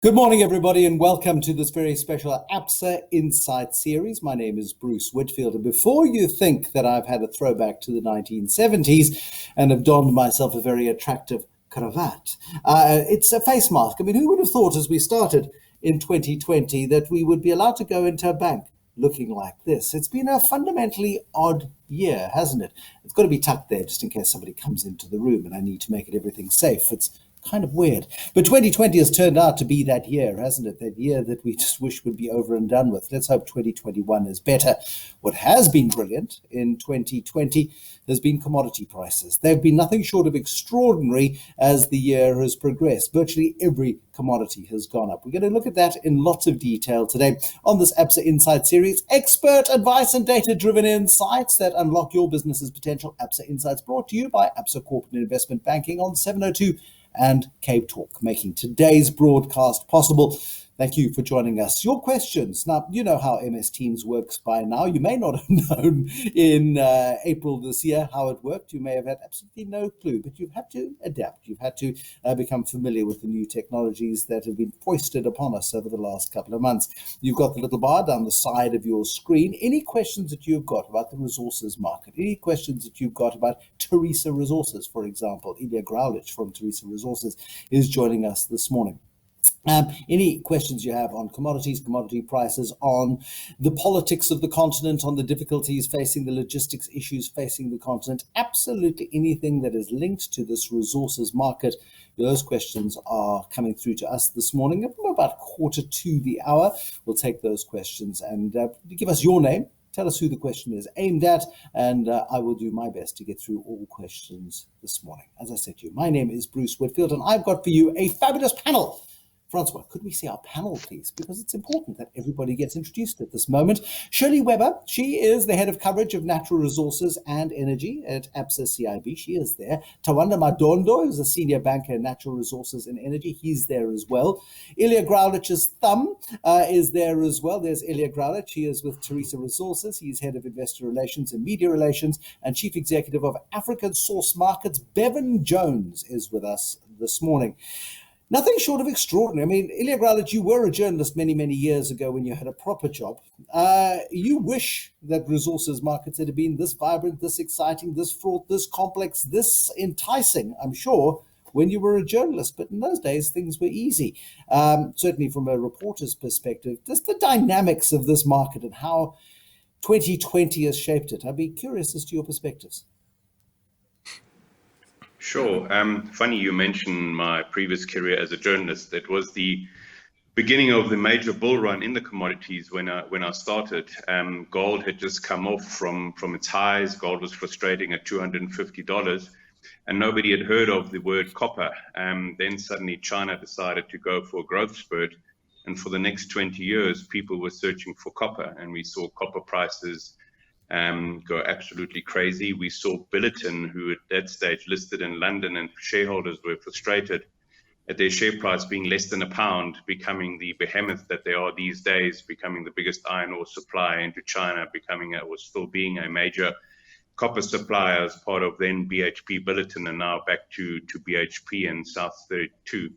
Good morning, everybody, and welcome to this very special Absa Insights series. My name is Bruce Whitfield, and before you think that I've had a throwback to the 1970s and have donned myself a very attractive cravat, it's a face mask. I mean, who would have thought as we started in 2020 that we would be allowed to go into a bank looking like this? It's been a fundamentally odd year, hasn't it? It's got to be tucked there just in case somebody comes into the room and I need to make it everything safe. It's kind of weird. But 2020 has turned out to be that year, hasn't it? That year that we just wish would be over and done with. Let's hope 2021 is better. What has been brilliant in 2020 has been commodity prices. They've been nothing short of extraordinary as the year has progressed. Virtually every commodity has gone up. We're going to look at that in lots of detail today on this Absa Insights series. Expert advice and data-driven insights that unlock your business's potential. Absa Insights brought to you by Absa Corporate Investment Banking on 702 and Cape Talk, making today's broadcast possible. Thank you for joining us. Your questions. Now, you know how MS Teams works by now. You may not have known in April this year how it worked. You may have had absolutely no clue, but you've had to adapt. You've had to become familiar with the new technologies that have been foisted upon us over the last couple of months. You've got the little bar down the side of your screen. Any questions that you've got about the resources market, any questions that you've got about Teresa Resources, for example, Ilya Graulich from Teresa Resources is joining us this morning. Any questions you have on commodities, commodity prices, on the politics of the continent, on the difficulties facing the logistics issues facing the continent, absolutely anything that is linked to this resources market, those questions are coming through to us this morning. About 1:45 the hour, we'll take those questions and give us your name. Tell us who the question is aimed at, and I will do my best to get through all questions this morning. As I said to you, my name is Bruce Whitfield, and I've got for you a fabulous panel. Francois, could we see our panel, please? Because it's important that everybody gets introduced at this moment. Shirley Weber, she is the head of coverage of natural resources and energy at Absa CIB. She is there. Tawanda Madondo is a senior banker in natural resources and energy. He's there as well. Ilya Graulich's thumb is there as well. There's Ilya Graulich. He is with Teresa Resources. He's head of investor relations and media relations and chief executive of African Source Markets. Bevan Jones is with us this morning. Nothing short of extraordinary. I mean, Ilya Graulich, you were a journalist many, many years ago when you had a proper job. You wish that resources markets had been this vibrant, this exciting, this fraught, this complex, this enticing, I'm sure, when you were a journalist. But in those days, things were easy. Certainly from a reporter's perspective, just the dynamics of this market and how 2020 has shaped it. I'd be curious as to your perspectives. Sure. Funny you mentioned my previous career as a journalist. It was the beginning of the major bull run in the commodities when I started. Gold had just come off from its highs. Gold was frustrating at $250, and nobody had heard of the word copper. Then suddenly China decided to go for a growth spurt, and for the next 20 years, people were searching for copper, and we saw copper prices go absolutely crazy. We saw Billiton, who at that stage listed in London, and shareholders were frustrated at their share price being less than £1, becoming the behemoth that they are these days, becoming the biggest iron ore supplier into China, still being a major copper supplier as part of then BHP Billiton, and now back to BHP and South 32.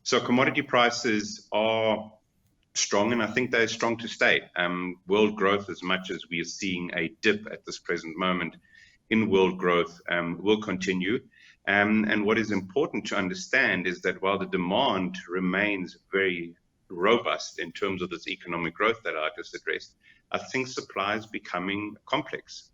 So commodity prices are strong, and I think they're strong to stay. World growth, as much as we are seeing a dip at this present moment in world growth, will continue. And what is important to understand is that while the demand remains very robust in terms of this economic growth that I just addressed, I think supply is becoming complex.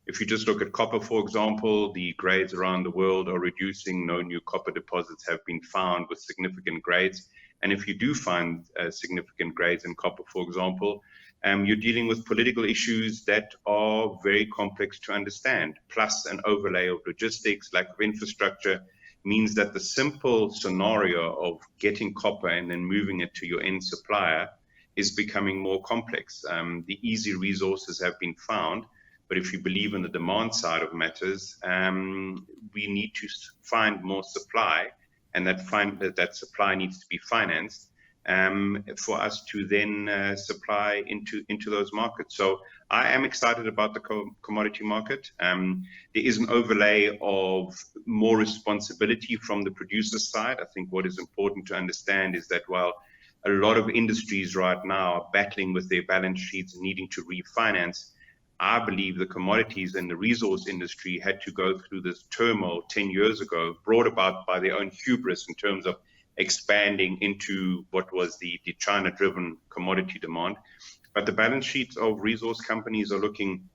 If you just look at copper, for example, the grades around the world are reducing. No new copper deposits have been found with significant grades. And if you do find significant grades in copper, for example, you're dealing with political issues that are very complex to understand. Plus an overlay of logistics, lack of infrastructure, means that the simple scenario of getting copper and then moving it to your end supplier is becoming more complex. The easy resources have been found, but if you believe in the demand side of matters, we need to find more supply, and that supply needs to be financed. for us to then supply into those markets. So I am excited about the commodity market. There is an overlay of more responsibility from the producer side. I think what is important to understand is that while a lot of industries right now are battling with their balance sheets and needing to refinance, I believe the commodities and the resource industry had to go through this turmoil 10 years ago, brought about by their own hubris in terms of expanding into what was the China-driven commodity demand. But the balance sheets of resource companies are looking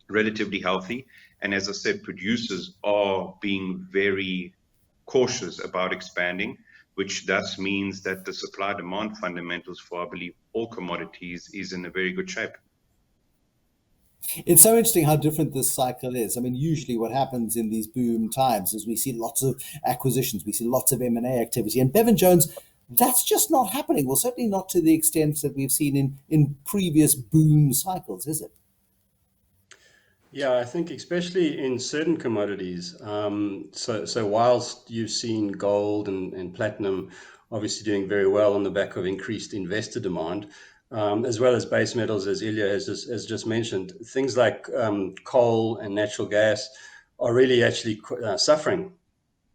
relatively healthy. And as I said, producers are being very cautious about expanding, which thus means that the supply-demand fundamentals for, I believe, all commodities is in a very good shape. It's so interesting how different this cycle is. I mean, usually what happens in these boom times is we see lots of acquisitions, we see lots of M&A activity. And Bevan Jones, that's just not happening. Well, certainly not to the extent that we've seen in previous boom cycles, is it? Yeah, I think especially in certain commodities. So whilst you've seen gold and platinum obviously doing very well on the back of increased investor demand, as well as base metals, as Ilya has just mentioned, things like coal and natural gas are really actually suffering.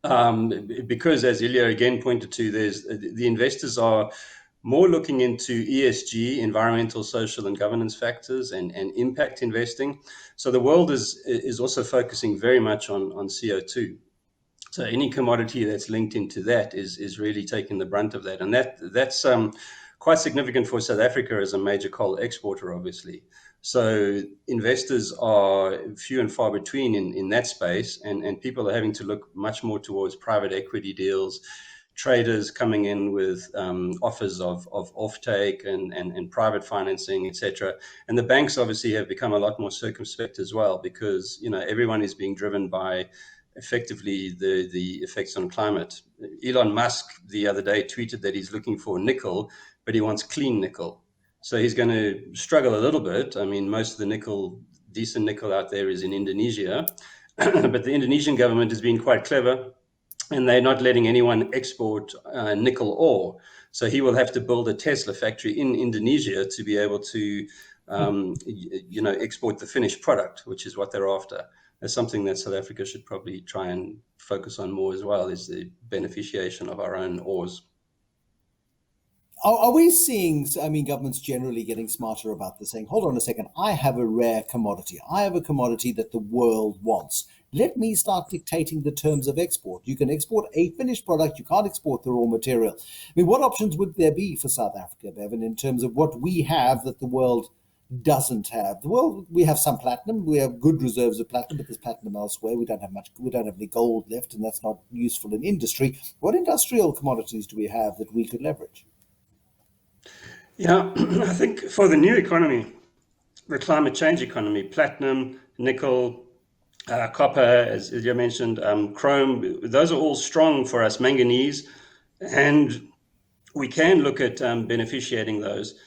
Because, as Ilya again pointed to, the investors are more looking into ESG, environmental, social, and governance factors, and impact investing. So the world is also focusing very much on CO2. So any commodity that's linked into that is really taking the brunt of that, and that's quite significant for South Africa as a major coal exporter, obviously. So investors are few and far between in that space, and people are having to look much more towards private equity deals, traders coming in with offers of offtake and private financing, etc. And the banks obviously have become a lot more circumspect as well, because everyone is being driven by effectively the effects on climate. Elon Musk the other day tweeted that he's looking for nickel, but he wants clean nickel. So he's going to struggle a little bit. I mean, most of the nickel, decent nickel out there is in Indonesia, but the Indonesian government has been quite clever, and they're not letting anyone export nickel ore. So he will have to build a Tesla factory in Indonesia to be able to, export the finished product, which is what they're after. That's something that South Africa should probably try and focus on more as well, is the beneficiation of our own ores. Are we seeing, governments generally getting smarter about this, saying, hold on a second, I have a rare commodity. I have a commodity that the world wants. Let me start dictating the terms of export. You can export a finished product. You can't export the raw material. I mean, what options would there be for South Africa, Bevan, in terms of what we have that the world doesn't have? The world, we have some platinum. We have good reserves of platinum, but there's platinum elsewhere. We don't have much. We don't have any gold left, and that's not useful in industry. What industrial commodities do we have that we could leverage? Yeah, I think for the new economy, the climate change economy, platinum, nickel, copper, as you mentioned, chrome, those are all strong for us, manganese, and we can look at beneficiating those.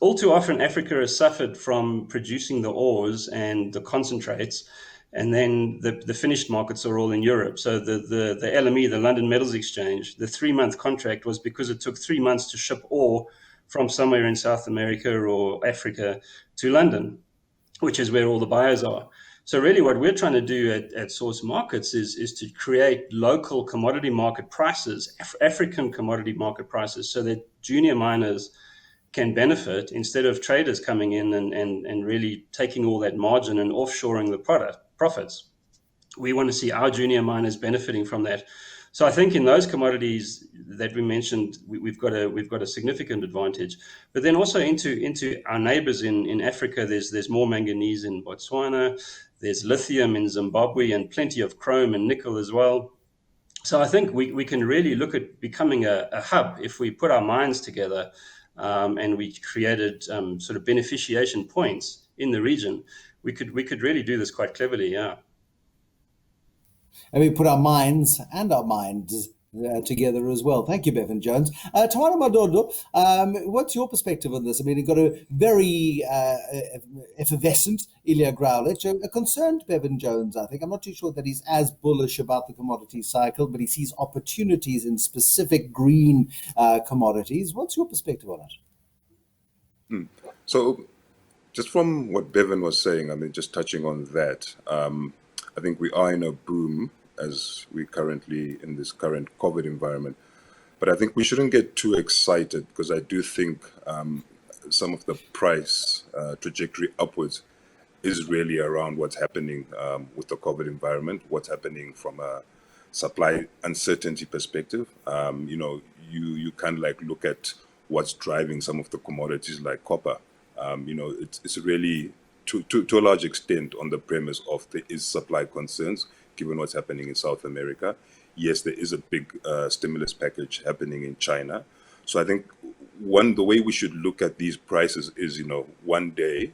All too often, Africa has suffered from producing the ores and the concentrates, and then the finished markets are all in Europe. So the LME, the London Metals Exchange, the 3-month contract was because it took 3 months to ship ore from somewhere in South America or Africa to London, which is where all the buyers are. So really what we're trying to do at Source Markets is to create local commodity market prices, African commodity market prices, so that junior miners can benefit instead of traders coming in and really taking all that margin and offshoring the profits. We want to see our junior miners benefiting from that. So I think in those commodities that we mentioned, we've got a significant advantage. But then also into our neighbors in Africa, there's more manganese in Botswana, there's lithium in Zimbabwe, and plenty of chrome and nickel as well. So I think we can really look at becoming a hub if we put our minds together, and we created sort of beneficiation points in the region. We could really do this quite cleverly, yeah. And we put our minds and our minds together as well. Thank you, Bevan Jones. Tawana Madondo, what's your perspective on this? I mean, you've got a very effervescent Ilya Graulich, a concerned Bevan Jones, I think. I'm not too sure that he's as bullish about the commodity cycle, but he sees opportunities in specific green commodities. What's your perspective on it? So just from what Bevan was saying, I mean, just touching on that, I think we are in a boom as we currently in this current COVID environment. But I think we shouldn't get too excited, because I do think some of the price trajectory upwards is really around what's happening with the COVID environment, what's happening from a supply uncertainty perspective. You kind of like look at what's driving some of the commodities like copper. It's really to a large extent on the premise of there is supply concerns, given what's happening in South America. Yes, there is a big stimulus package happening in China. So I think the way we should look at these prices is, one day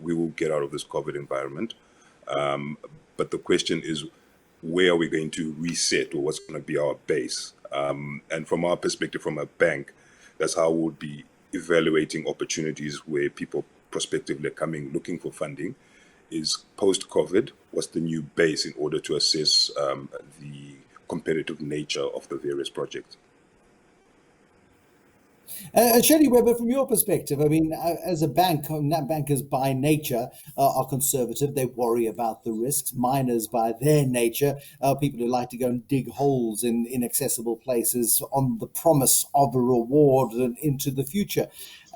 we will get out of this COVID environment. But the question is, where are we going to reset, or what's going to be our base? And from our perspective, from a bank, that's how we'll be evaluating opportunities where people prospectively are coming looking for funding, is post-COVID, what's the new base in order to assess the competitive nature of the various projects. Shirley Weber, from your perspective, I mean, as a bank, bankers by nature are conservative. They worry about the risks. Miners by their nature are people who like to go and dig holes in inaccessible places on the promise of a reward and into the future.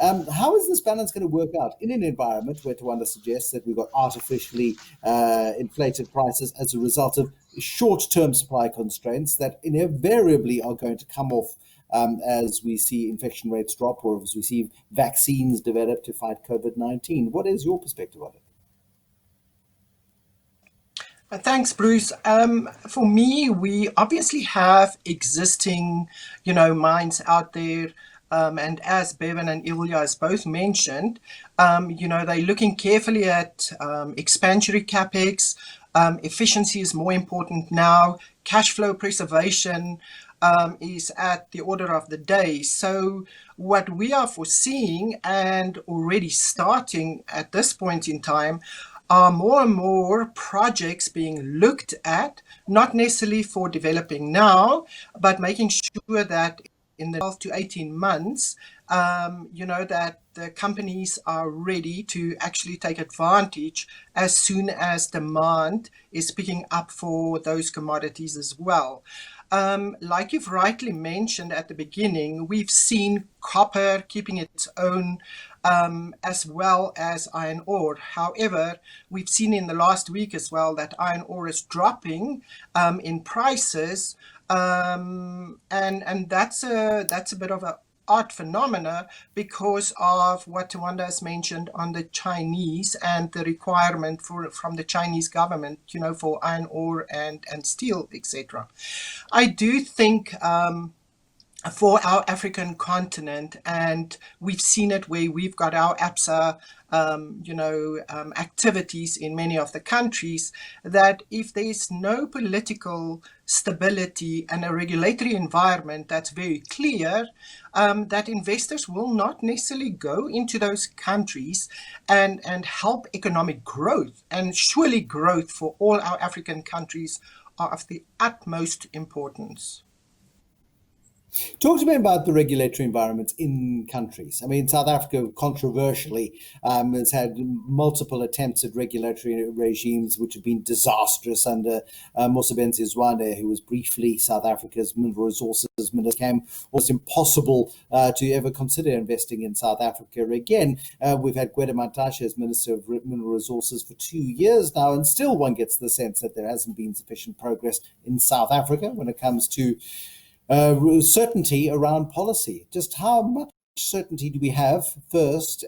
How is this balance going to work out in an environment where Tawanda suggests that we've got artificially inflated prices as a result of short-term supply constraints that invariably are going to come off as we see infection rates drop, or as we see vaccines develop to fight COVID-19. What is your perspective on it? Thanks, Bruce. For me, we obviously have existing, mines out there. And as Bevan and Ilya has both mentioned, they're looking carefully at expansionary capex. Efficiency is more important now. Cash flow preservation is at the order of the day. So what we are foreseeing and already starting at this point in time are more and more projects being looked at, not necessarily for developing now, but making sure that in the 12 to 18 months, that the companies are ready to actually take advantage as soon as demand is picking up for those commodities as well. Like you've rightly mentioned at the beginning, we've seen copper keeping its own as well as iron ore. However, we've seen in the last week as well that iron ore is dropping in prices. And that's a bit of an odd phenomena because of what Tawanda has mentioned on the Chinese and the requirement from the Chinese government, for iron ore and steel, etc. I do think for our African continent, and we've seen it where we've got our Absa activities in many of the countries, that if there's no political stability and a regulatory environment that's very clear, that investors will not necessarily go into those countries and help economic growth. And surely growth for all our African countries are of the utmost importance. Talk to me about the regulatory environment in countries. I mean, South Africa, controversially, has had multiple attempts at regulatory regimes which have been disastrous under Mosebenzi Zwane, who was briefly South Africa's mineral resources minister. It became almost impossible to ever consider investing in South Africa again. We've had Gwede Mantashe as Minister of Mineral Resources for 2 years now, and still one gets the sense that there hasn't been sufficient progress in South Africa when it comes to certainty around policy. Just how much certainty do we have, first,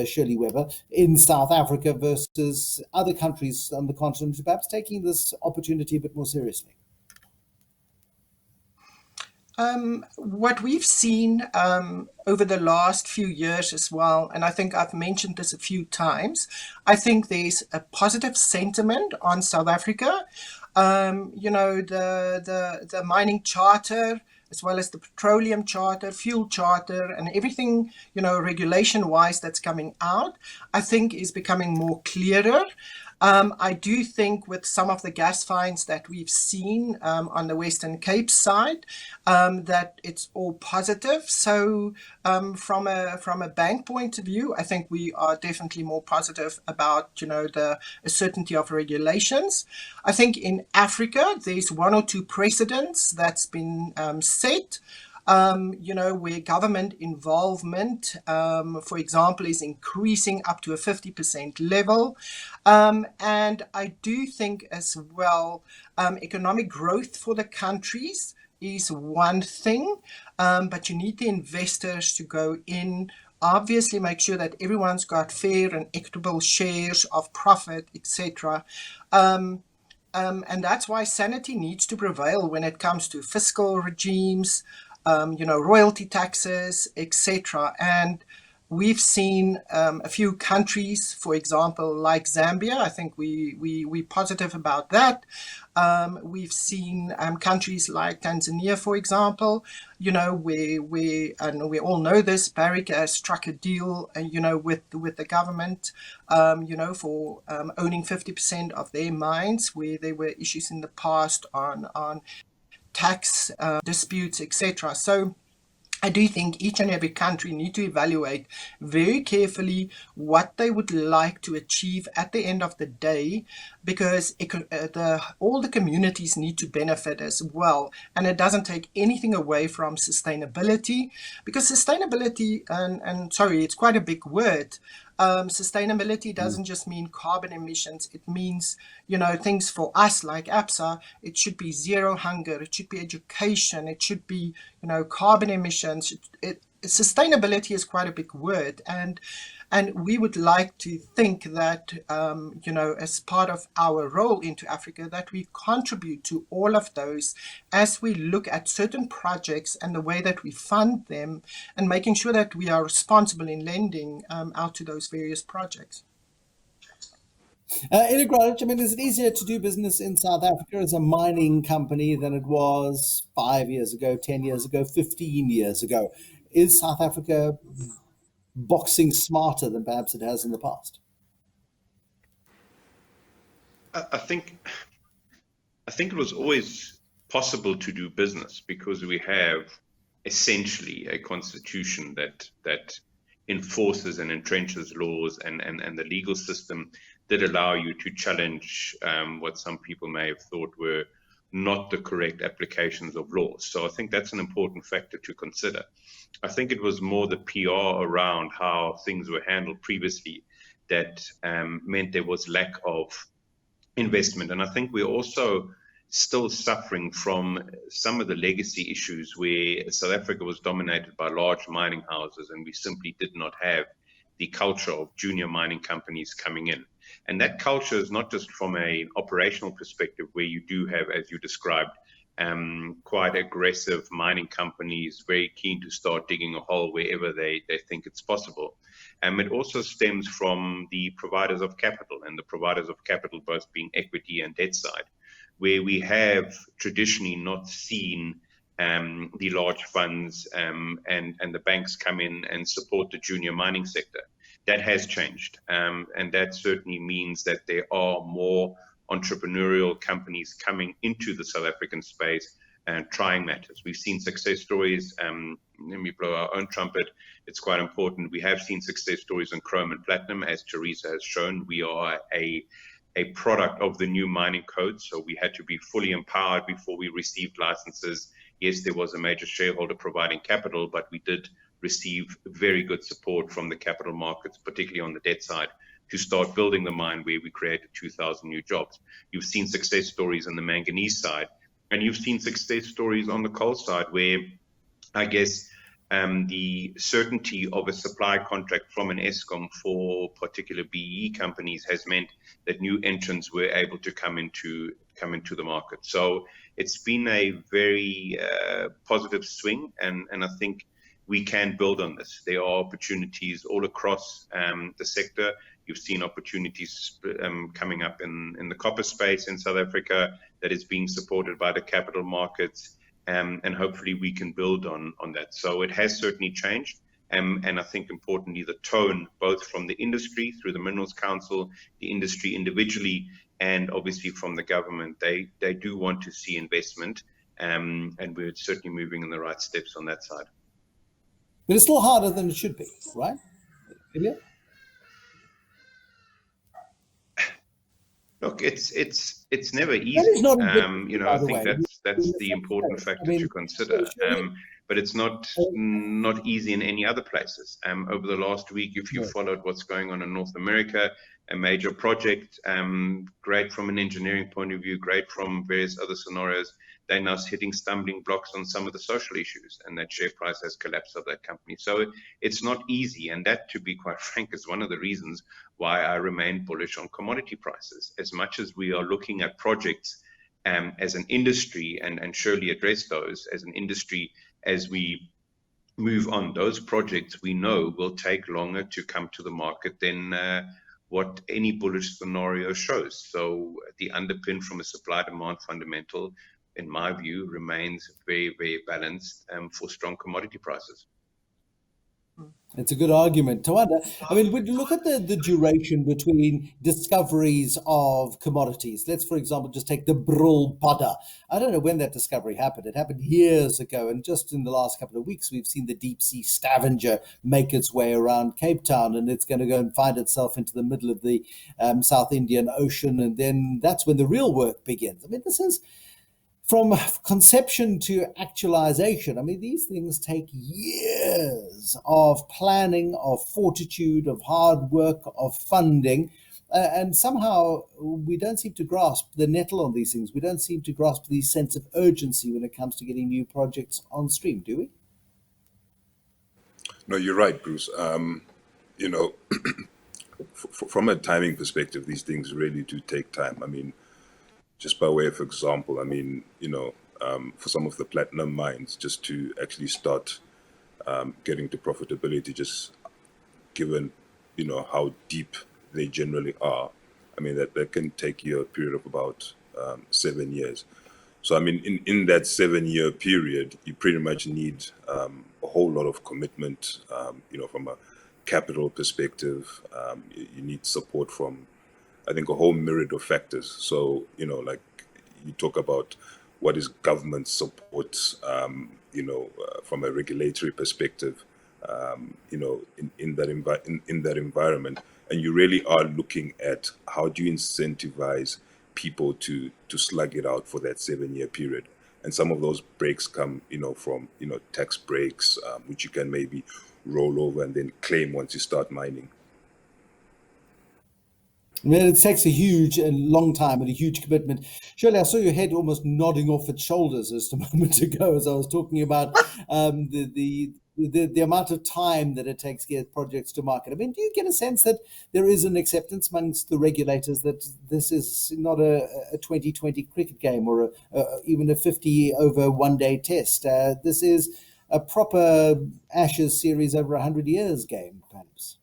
Shirley Weber, in South Africa versus other countries on the continent, perhaps taking this opportunity a bit more seriously? What we've seen over the last few years as well, and I think I've mentioned this a few times, I think there's a positive sentiment on South Africa. The mining charter, as well as the petroleum charter, fuel charter, and everything, regulation-wise that's coming out, I think is becoming more clearer. I do think with some of the gas finds that we've seen on the Western Cape side, that it's all positive. So from a bank point of view, I think we are definitely more positive about the certainty of regulations. I think in Africa, there's one or two precedents that's been set. Where government involvement, for example, is increasing up to a 50% level. And I do think as well, economic growth for the countries is one thing, but you need the investors to go in, obviously make sure that everyone's got fair and equitable shares of profit, etc. And that's why sanity needs to prevail when it comes to fiscal regimes, royalty taxes, etc. And we've seen a few countries, for example, like Zambia. I think we're positive about that. We've seen countries like Tanzania, for example, where and we all know this, Barrick has struck a deal, with the government, for owning 50% of their mines, where there were issues in the past on tax disputes, etc. So I do think each and every country need to evaluate very carefully what they would like to achieve at the end of the day, because all the communities need to benefit as well. And it doesn't take anything away from sustainability, because sustainability, and sorry, it's quite a big word. Sustainability doesn't just mean carbon emissions. It means, things for us like Absa. It should be zero hunger. It should be education. It should be, carbon emissions. Sustainability is quite a big word. And we would like to think that, as part of our role into Africa, that we contribute to all of those as we look at certain projects and the way that we fund them, and making sure that we are responsible in lending out to those various projects. Integral, is it easier to do business in South Africa as a mining company than it was 5 years ago, 10 years ago, 15 years ago? Is South Africa boxing smarter than perhaps it has in the past? I think it was always possible to do business because we have essentially a constitution that enforces and entrenches laws, and the legal system that allow you to challenge what some people may have thought were not the correct applications of laws. So I think that's an important factor to consider. I think it was more the PR around how things were handled previously that meant there was lack of investment. And I think we're also still suffering from some of the legacy issues where South Africa was dominated by large mining houses, and we simply did not have the culture of junior mining companies coming in. And that culture is not just from an operational perspective, where you do have, as you described, quite aggressive mining companies, very keen to start digging a hole wherever they think it's possible. It also stems from the providers of capital, and the providers of capital both being equity and debt side, where we have traditionally not seen the large funds and the banks come in and support the junior mining sector. That has changed, and that certainly means that there are more entrepreneurial companies coming into the South African space and trying matters. We've seen success stories. Let me blow our own trumpet. It's quite important. We have seen success stories in chrome and platinum, as Teresa has shown. We are a product of the new mining code, so we had to be fully empowered before we received licenses. Yes, there was a major shareholder providing capital, but we did receive very good support from the capital markets, particularly on the debt side, to start building the mine, where we created 2,000 new jobs. You've seen success stories on the manganese side, and you've seen success stories on the coal side, where I guess the certainty of a supply contract from an Eskom for particular BEE companies has meant that new entrants were able to come into the market. So it's been a very positive swing, and I think we can build on this. There are opportunities all across the sector. You've seen opportunities coming up in the copper space in South Africa that is being supported by the capital markets, and hopefully we can build on that. So it has certainly changed. And I think importantly, the tone, both from the industry through the Minerals Council, the industry individually, and obviously from the government, they do want to see investment, and we're certainly moving in the right steps on that side. But it's still harder than it should be, right? Ilya? Look, it's never That easy. is not a good You thing, know, by I the think way. that's the important factor to consider. But it's not easy in any other places. Over the last week, if you followed what's going on in North America, a major project, great from an engineering point of view, great from various other scenarios, they're now hitting stumbling blocks on some of the social issues, and that share price has collapsed of that company. So it's not easy, and that, to be quite frank, is one of the reasons why I remain bullish on commodity prices. As much as we are looking at projects as an industry, and surely address those as an industry as we move on, those projects we know will take longer to come to the market than what any bullish scenario shows. So the underpin from a supply-demand fundamental, in my view, remains very, very balanced for strong commodity prices. It's a good argument. Tawanda, I mean, when you look at the duration between discoveries of commodities, let's, for example, just take the Brulpadda. I don't know when that discovery happened. It happened years ago. And just in the last couple of weeks, we've seen the deep sea Stavanger make its way around Cape Town, and it's going to go and find itself into the middle of the South Indian Ocean. And then that's when the real work begins. I mean, this is from conception to actualization. I mean, these things take years of planning, of fortitude, of hard work, of funding. And somehow we don't seem to grasp the nettle on these things. We don't seem to grasp the sense of urgency when it comes to getting new projects on stream, do we? No, you're right, Bruce. You know, from a timing perspective, these things really do take time. I mean, just by way of example, I mean, you know, for some of the platinum mines, just to actually start getting to profitability, just given, you know, how deep they generally are, I mean, that can take you a period of about 7 years. So, I mean, in that 7-year period, you pretty much need a whole lot of commitment, you know, from a capital perspective. You need support from, I think, a whole myriad of factors. So, you know, like you talk about what is government support, you know, from a regulatory perspective, you know, in that environment, and you really are looking at how do you incentivize people to slug it out for that 7-year period. And some of those breaks come, you know, from, you know, tax breaks, which you can maybe roll over and then claim once you start mining. I mean, it takes a huge and long time and a huge commitment. Shirley, I saw your head almost nodding off its shoulders just a moment ago as I was talking about the amount of time that it takes to get projects to market. I mean, do you get a sense that there is an acceptance amongst the regulators that this is not a 2020 cricket game or even a 50 over one-day test? This is a proper Ashes series over 100 years game, perhaps.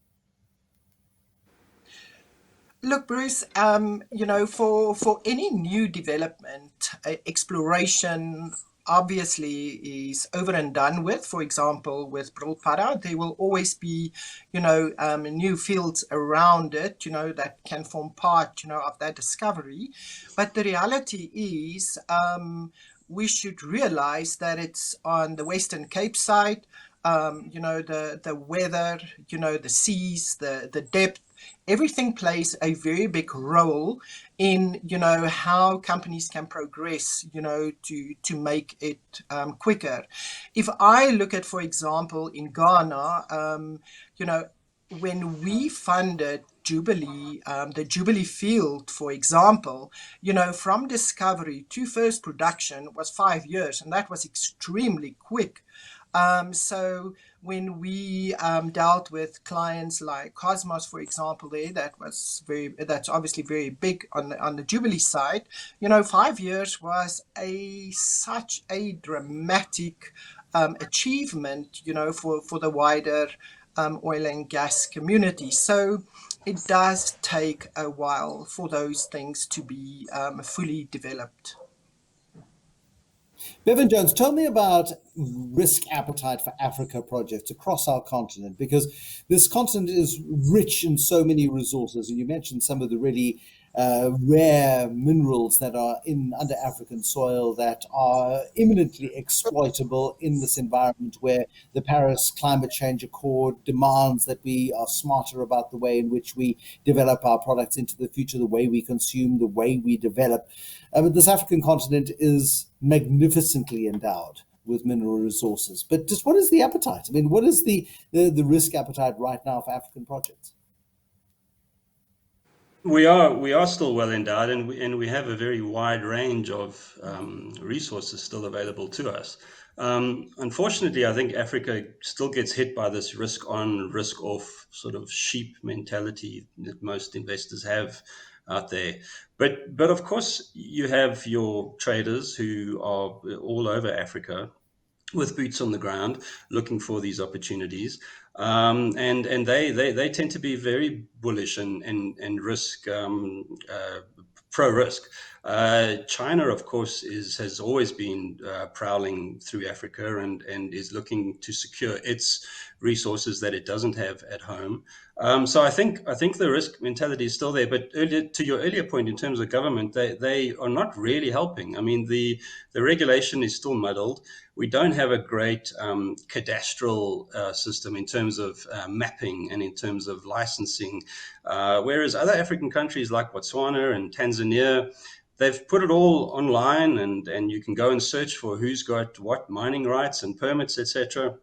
Look, Bruce, you know, for any new development, exploration obviously is over and done with. For example, with Brulpadda, there will always be, you know, new fields around it, you know, that can form part, you know, of that discovery. But the reality is, we should realize that it's on the Western Cape side. You know, the weather, you know, the seas, the depth, everything plays a very big role in, you know, how companies can progress, you know, to make it quicker. If I look at, for example, in Ghana, you know, when we funded Jubilee, the Jubilee field, for example, you know, from discovery to first production was 5 years, and that was extremely quick. So when we dealt with clients like Cosmos, for example, that's obviously very big on the Jubilee side. You know, 5 years was such a dramatic achievement, you know, for the wider oil and gas community. So, it does take a while for those things to be fully developed. Bevan Jones, tell me about risk appetite for Africa projects across our continent, because this continent is rich in so many resources. And you mentioned some of the really rare minerals that are under African soil that are imminently exploitable in this environment where the Paris Climate Change Accord demands that we are smarter about the way in which we develop our products into the future, the way we consume, the way we develop. But this African continent is magnificently endowed with mineral resources. But just what is the appetite? I mean, what is the risk appetite right now for African projects? We are still well endowed, and we have a very wide range of resources still available to us. Unfortunately, I think Africa still gets hit by this risk on, risk off sort of sheep mentality that most investors have out there. But of course, you have your traders who are all over Africa with boots on the ground looking for these opportunities. And they tend to be very bullish and risk pro risk. China, of course, has always been prowling through Africa and is looking to secure its resources that it doesn't have at home. So I think the risk mentality is still there. But to your earlier point, in terms of government, they are not really helping. I mean, the regulation is still muddled. We don't have a great cadastral system in terms of mapping and in terms of licensing, whereas other African countries like Botswana and Tanzania, they've put it all online, and you can go and search for who's got what mining rights and permits, etc.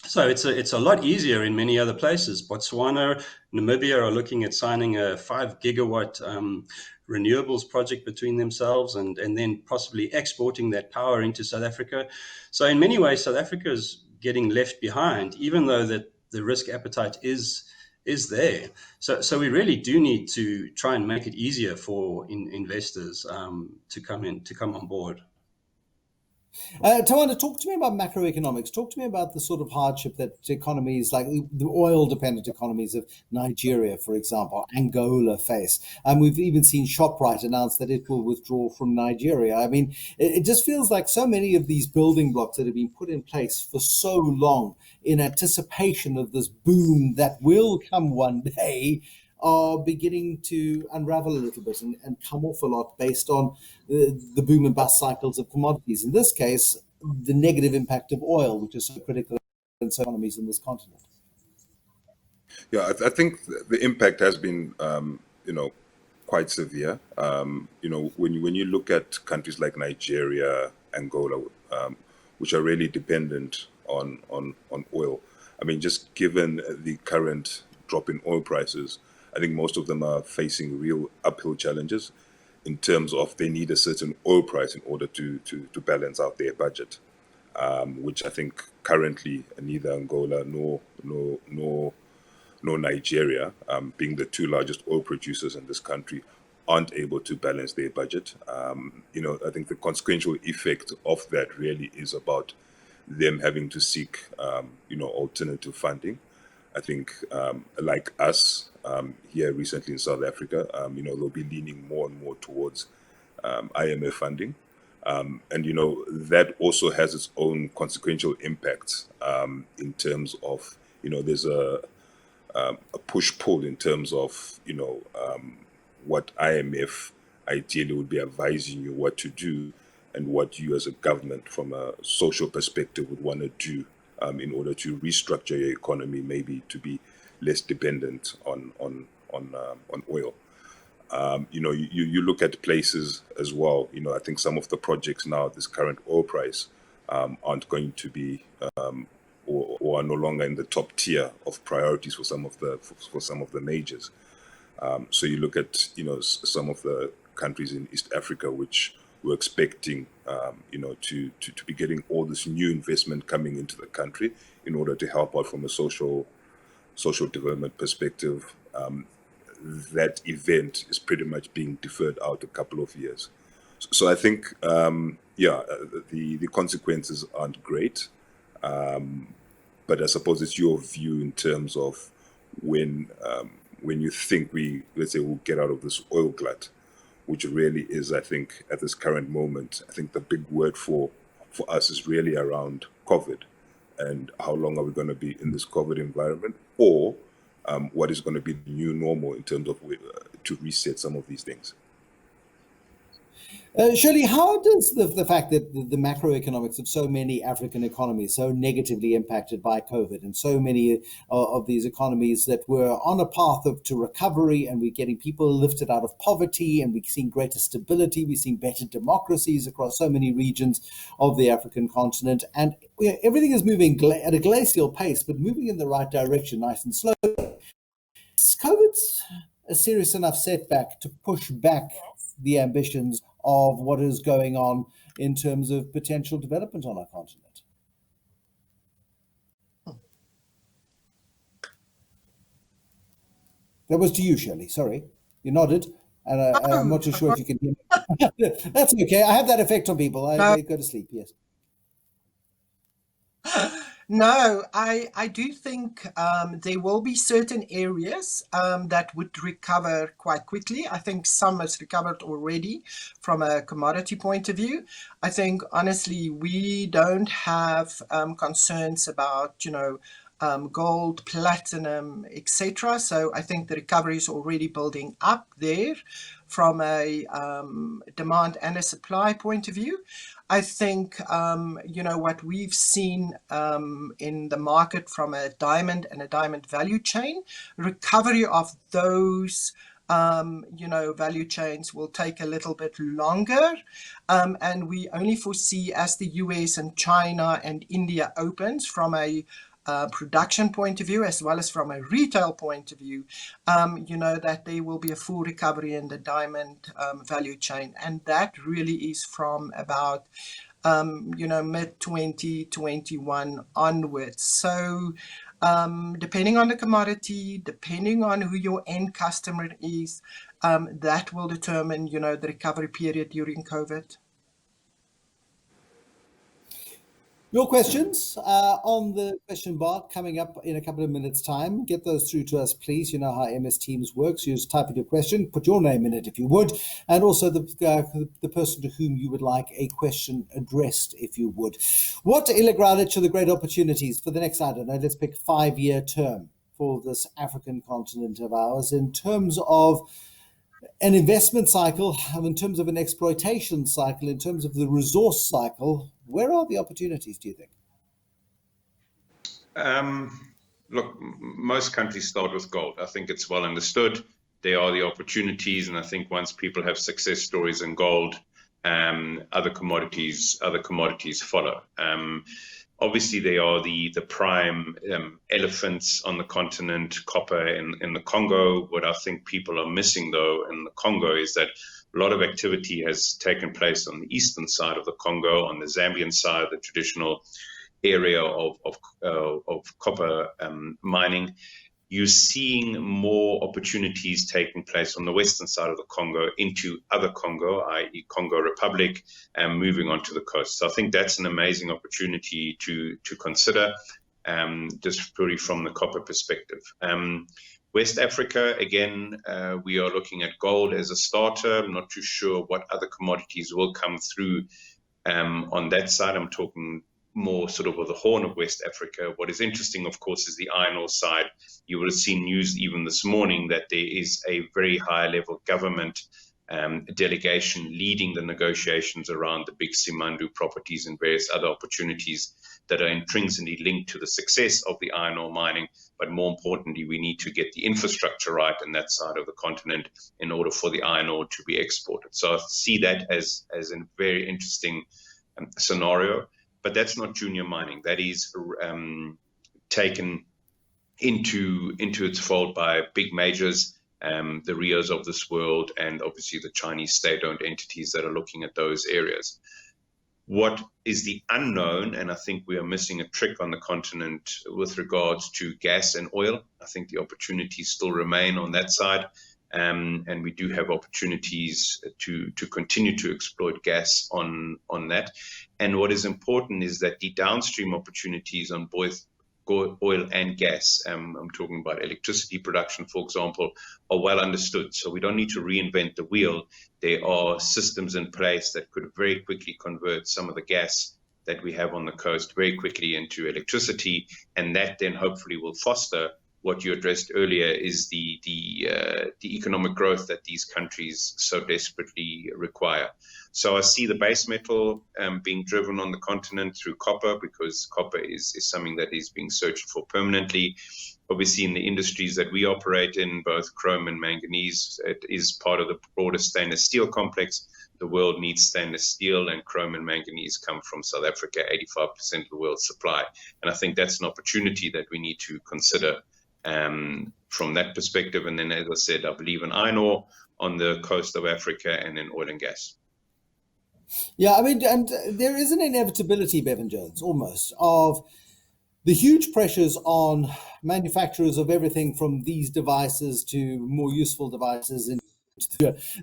So it's a lot easier in many other places. Botswana, Namibia are looking at signing a 5 gigawatt renewables project between themselves and then possibly exporting that power into South Africa. So in many ways, South Africa is getting left behind, even though that the risk appetite is there. So we really do need to try and make it easier for investors to come on board. Tawanda, talk to me about macroeconomics. Talk to me about the sort of hardship that economies like the oil-dependent economies of Nigeria, for example, Angola face. And we've even seen ShopRite announce that it will withdraw from Nigeria. I mean, it just feels like so many of these building blocks that have been put in place for so long in anticipation of this boom that will come one day are beginning to unravel a little bit and come off a lot based on the boom and bust cycles of commodities. In this case, the negative impact of oil, which is so critical in some economies in this continent. Yeah, I think the impact has been, quite severe. When you look at countries like Nigeria, Angola, which are really dependent on oil. I mean, just given the current drop in oil prices, I think most of them are facing real uphill challenges in terms of they need a certain oil price in order to balance out their budget, which I think currently neither Angola nor Nigeria, being the two largest oil producers in this country, aren't able to balance their budget. I think the consequential effect of that really is about them having to seek, alternative funding. I think, like us here recently in South Africa, they'll be leaning more and more towards IMF funding. And, that also has its own consequential impacts in terms of, there's a push-pull in terms of, what IMF ideally would be advising you what to do and what you as a government from a social perspective would want to do in order to restructure your economy, maybe to be less dependent on oil. You look at places as well. I think some of the projects now, this current oil price, aren't going to be or are no longer in the top tier of priorities for some of the majors. So you look at some of the countries in East Africa which we're expecting to be getting all this new investment coming into the country in order to help out from a social development perspective. That event is pretty much being deferred out a couple of years. So I think the consequences aren't great, but I suppose it's your view in terms of when when you think let's say, we'll get out of this oil glut, which really is, I think, at this current moment, I think the big word for us is really around COVID, and how long are we going to be in this COVID environment, or what is going to be the new normal in terms of to reset some of these things. Shirley, how does the fact that the macroeconomics of so many African economies so negatively impacted by COVID, and so many of these economies that were on a path to recovery, and we're getting people lifted out of poverty, and we're seeing greater stability, we're seeing better democracies across so many regions of the African continent, and everything is moving at a glacial pace, but moving in the right direction, nice and slow. COVID's a serious enough setback to push back the ambitions of what is going on in terms of potential development on our continent. That was to you, Shirley. Sorry. You nodded, and I'm not too sure if you can hear me. That's okay. I have that effect on people. They go to sleep, yes. No, I do think there will be certain areas that would recover quite quickly. I think some has recovered already from a commodity point of view. I think, honestly, we don't have concerns about, gold, platinum, etc. So I think the recovery is already building up there from a demand and a supply point of view. I think, what we've seen in the market from a diamond and a diamond value chain, recovery of those value chains will take a little bit longer. And we only foresee, as the US and China and India opens from a production point of view, as well as from a retail point of view, that there will be a full recovery in the diamond value chain. And that really is from about, mid 2021 onwards. So depending on the commodity, depending on who your end customer is, that will determine, the recovery period during COVID. Your questions on the question bar coming up in a couple of minutes' time. Get those through to us, please. You know how MS Teams works. You just type in your question, put your name in it if you would, and also the person to whom you would like a question addressed, if you would. What illustrates the great opportunities for the next, I don't know, let's pick 5-year term for this African continent of ours in terms of an investment cycle, in terms of an exploitation cycle, in terms of the resource cycle? Where are the opportunities, do you think? Look, most countries start with gold. I think it's well understood. There are the opportunities, and I think once people have success stories in gold, other commodities follow. Obviously, they are the prime elephants on the continent, copper in the Congo. What I think people are missing, though, in the Congo is that a lot of activity has taken place on the eastern side of the Congo, on the Zambian side, the traditional area of copper mining. You're seeing more opportunities taking place on the western side of the Congo into other Congo, i.e. Congo Republic, and moving on to the coast. So I think that's an amazing opportunity to consider, just purely from the copper perspective. West Africa, again, we are looking at gold as a starter. I'm not too sure what other commodities will come through on that side. I'm talking more sort of the Horn of West Africa. What is interesting, of course, is the iron ore side. You will have seen news even this morning that there is a very high level government delegation leading the negotiations around the big Simandu properties and various other opportunities that are intrinsically linked to the success of the iron ore mining. But more importantly, we need to get the infrastructure right in that side of the continent in order for the iron ore to be exported. So I see that as a very interesting scenario. But that's not junior mining. That is taken into its fold by big majors, the Rios of this world, and obviously the Chinese state-owned entities that are looking at those areas. What is the unknown, and I think we are missing a trick on the continent with regards to gas and oil. I think the opportunities still remain on that side. And we do have opportunities to continue to exploit gas on that. And what is important is that the downstream opportunities on oil and gas, I'm talking about electricity production, for example, are well understood. So we don't need to reinvent the wheel. There are systems in place that could very quickly convert some of the gas that we have on the coast very quickly into electricity, and that then hopefully will foster what you addressed earlier, is the economic growth that these countries so desperately require. So I see the base metal being driven on the continent through copper, because copper is something that is being searched for permanently. Obviously, in the industries that we operate in, both chrome and manganese, it is part of the broader stainless steel complex. The world needs stainless steel, and chrome and manganese come from South Africa, 85% of the world's supply. And I think that's an opportunity that we need to consider from that perspective. And then, as I said, I believe in iron ore on the coast of Africa, and in oil and gas. Yeah, I mean, and there is an inevitability, Bevan Jones, almost, of the huge pressures on manufacturers of everything from these devices to more useful devices, in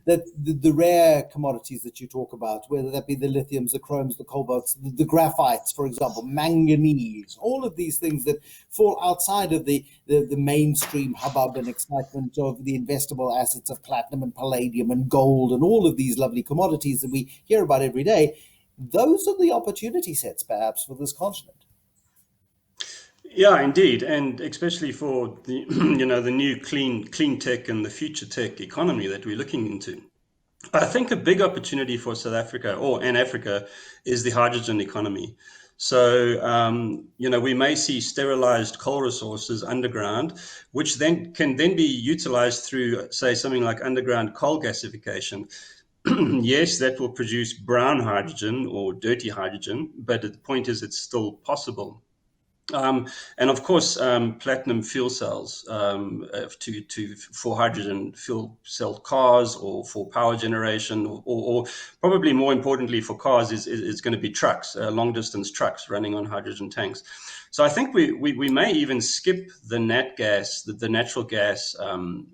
that the rare commodities that you talk about, whether that be the lithiums, the chromes, the cobalts, the graphites, for example, manganese, all of these things that fall outside of the mainstream hubbub and excitement of the investable assets of platinum and palladium and gold and all of these lovely commodities that we hear about every day. Those are the opportunity sets, perhaps, for this continent. Yeah, indeed, and especially for the the new clean tech and the future tech economy that we're looking into. I think a big opportunity for South Africa and Africa is the hydrogen economy. So we may see sterilized coal resources underground, which then can be utilized through, say, something like underground coal gasification. Yes, that will produce brown hydrogen or dirty hydrogen, but the point is it's still possible. And of course, platinum fuel cells for hydrogen fuel cell cars, or for power generation, or probably more importantly for cars is going to be trucks, long distance trucks running on hydrogen tanks. So I think we may even skip the the natural gas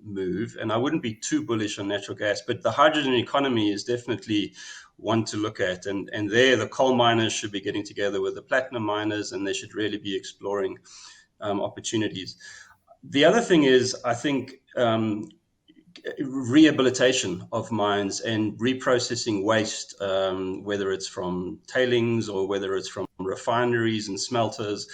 move, and I wouldn't be too bullish on natural gas, but the hydrogen economy is definitely one to look at, and there the coal miners should be getting together with the platinum miners, and they should really be exploring opportunities. The other thing is, I think, rehabilitation of mines and reprocessing waste, whether it's from tailings or whether it's from refineries and smelters.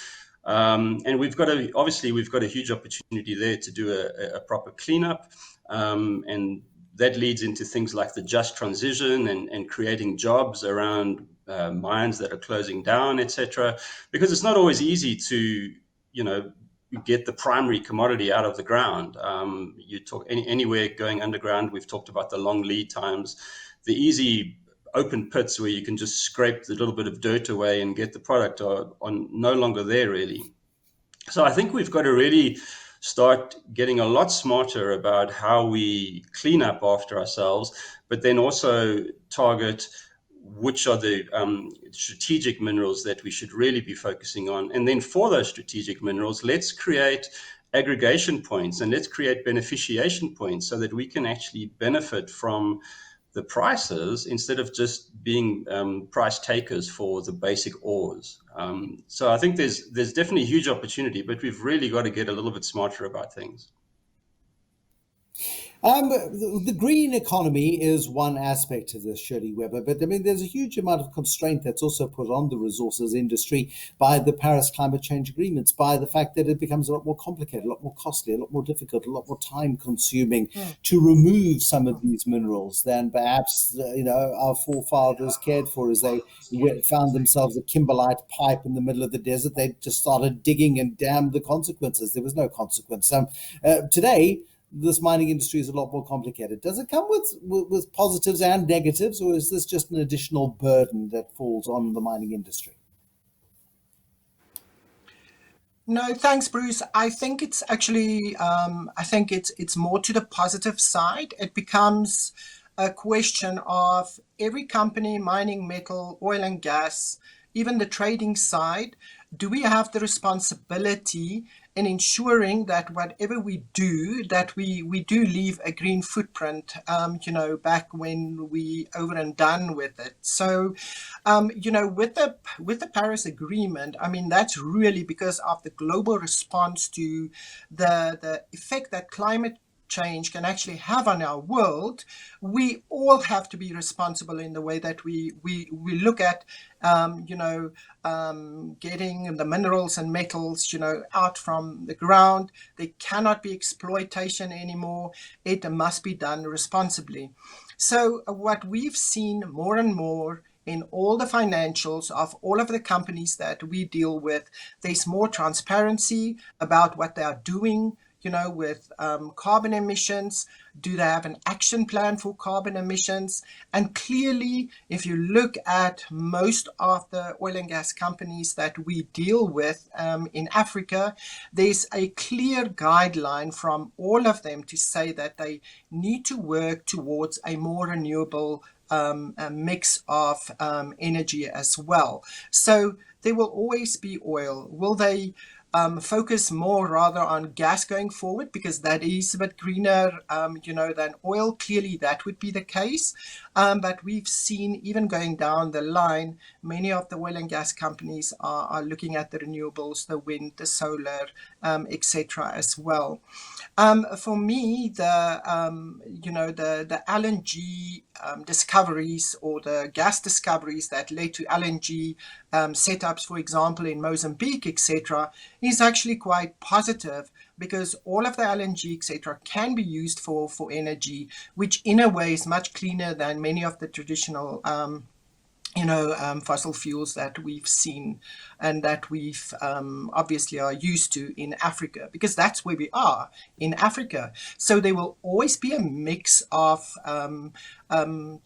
And we've got a huge opportunity there to do a proper cleanup, and that leads into things like the just transition and creating jobs around mines that are closing down, etc. Because it's not always easy to, get the primary commodity out of the ground. You talk anywhere going underground. We've talked about the long lead times, the easy open pits where you can just scrape the little bit of dirt away and get the product are no longer there really. So I think we've got to really start getting a lot smarter about how we clean up after ourselves, but then also target which are the strategic minerals that we should really be focusing on. And then for those strategic minerals, let's create aggregation points and let's create beneficiation points so that we can actually benefit from the prices instead of just being price takers for the basic ores. So I think there's definitely a huge opportunity, but we've really got to get a little bit smarter about things. The green economy is one aspect of this, Shirley Weber, but I mean, there's a huge amount of constraint that's also put on the resources industry by the Paris climate change agreements, by the fact that it becomes a lot more complicated, a lot more costly, a lot more difficult, a lot more time consuming to remove some of these minerals than perhaps, our forefathers cared for as they found themselves a kimberlite pipe in the middle of the desert. They just started digging and damned the consequences. There was no consequence. Today, this mining industry is a lot more complicated. Does it come with positives and negatives, or is this just an additional burden that falls on the mining industry? No, thanks, Bruce. I think it's actually, it's more to the positive side. It becomes a question of every company, mining, metal, oil and gas, even the trading side. Do we have the responsibility in ensuring that whatever we do, that we do leave a green footprint, back when we over and done with it. So, with the Paris Agreement, I mean, that's really because of the global response to the effect that climate change can actually have on our world. We all have to be responsible in the way that we look at getting the minerals and metals out from the ground. There cannot be exploitation anymore. It must be done responsibly. So what we've seen more and more in all the financials of all of the companies that we deal with, there's more transparency about what they are doing with carbon emissions. Do they have an action plan for carbon emissions? And clearly, if you look at most of the oil and gas companies that we deal with in Africa, there's a clear guideline from all of them to say that they need to work towards a more renewable a mix of energy as well. So there will always be oil. Will they focus more rather on gas going forward because that is a bit greener, than oil? Clearly, that would be the case. But we've seen, even going down the line, many of the oil and gas companies are looking at the renewables, the wind, the solar, etc. as well. For me, the LNG discoveries or the gas discoveries that led to LNG setups, for example, in Mozambique, etc., is actually quite positive because all of the LNG, etc., can be used for energy, which in a way is much cleaner than many of the traditional fossil fuels that we've seen and that we've obviously are used to in Africa, because that's where we are in Africa. So there will always be a mix of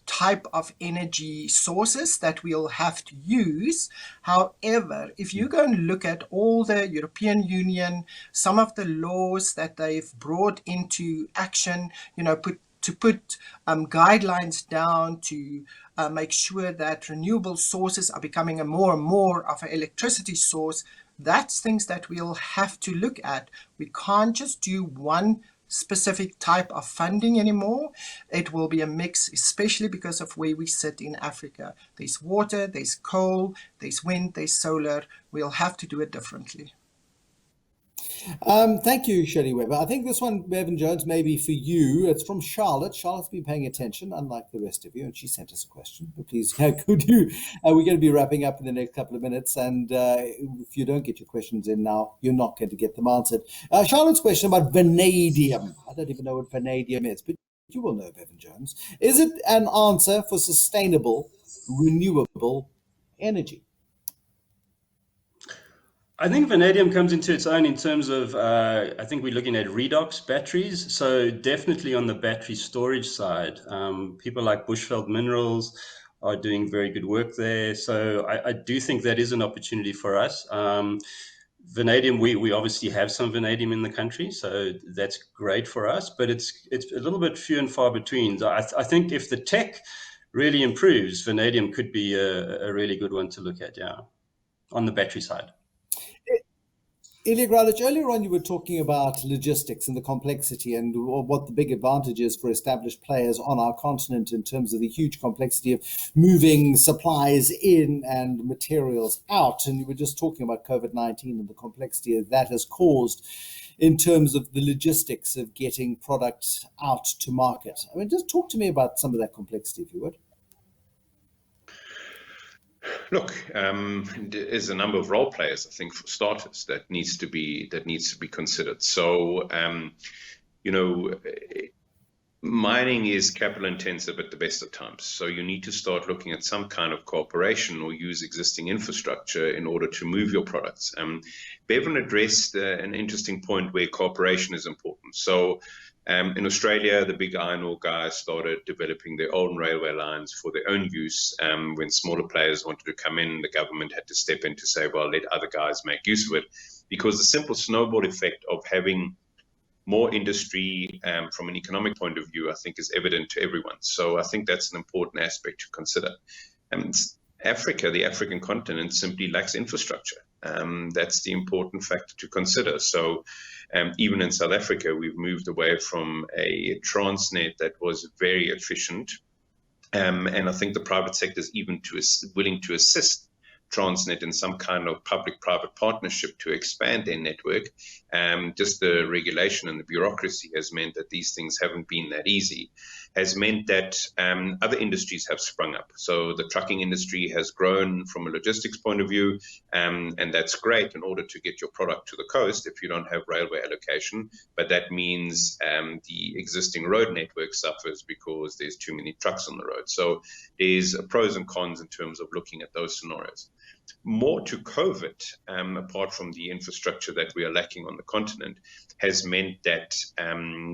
type of energy sources that we'll have to use. However, if you go and look at all the European Union, some of the laws that they've brought into action, put guidelines down to make sure that renewable sources are becoming a more and more of an electricity source, that's things that we'll have to look at. We can't just do one specific type of funding anymore. It will be a mix, especially because of where we sit in Africa. There's water, there's coal, there's wind, there's solar. We'll have to do it differently. Thank you, Shelley Webber. I think this one, Bevan Jones, may be for you. It's from Charlotte. Charlotte's been paying attention, unlike the rest of you, and she sent us a question. But please, could you? We're going to be wrapping up in the next couple of minutes, and if you don't get your questions in now, you're not going to get them answered. Charlotte's question about vanadium. I don't even know what vanadium is, but you will know, Bevan Jones. Is it an answer for sustainable, renewable energy? I think vanadium comes into its own in terms of, I think we're looking at redox batteries. So definitely on the battery storage side, people like Bushveld Minerals are doing very good work there. So I do think that is an opportunity for us. Vanadium, we obviously have some vanadium in the country, so that's great for us, but it's a little bit few and far between. I think if the tech really improves, vanadium could be a really good one to look at, on the battery side. Ilya Gralic, earlier on you were talking about logistics and the complexity and what the big advantage is for established players on our continent in terms of the huge complexity of moving supplies in and materials out. And you were just talking about COVID-19 and the complexity that has caused in terms of the logistics of getting products out to market. I mean, just talk to me about some of that complexity, if you would. Look, there's a number of role players, I think, for starters, that needs to be considered. So, mining is capital intensive at the best of times. So you need to start looking at some kind of cooperation or use existing infrastructure in order to move your products. Bevan addressed an interesting point where cooperation is important. So in Australia, the big iron ore guys started developing their own railway lines for their own use. When smaller players wanted to come in, the government had to step in to say, well, let other guys make use of it, because the simple snowball effect of having more industry from an economic point of view, I think, is evident to everyone. So I think that's an important aspect to consider. Africa, the African continent, simply lacks infrastructure. That's the important factor to consider. So even in South Africa, we've moved away from a Transnet that was very efficient. And I think the private sector is even willing to assist Transnet in some kind of public-private partnership to expand their network. Just the regulation and the bureaucracy has meant that these things haven't been that easy, has meant that other industries have sprung up. So the trucking industry has grown from a logistics point of view, and that's great in order to get your product to the coast if you don't have railway allocation. But that means the existing road network suffers because there's too many trucks on the road. So there's pros and cons in terms of looking at those scenarios. More to COVID, apart from the infrastructure that we are lacking on the continent, has meant that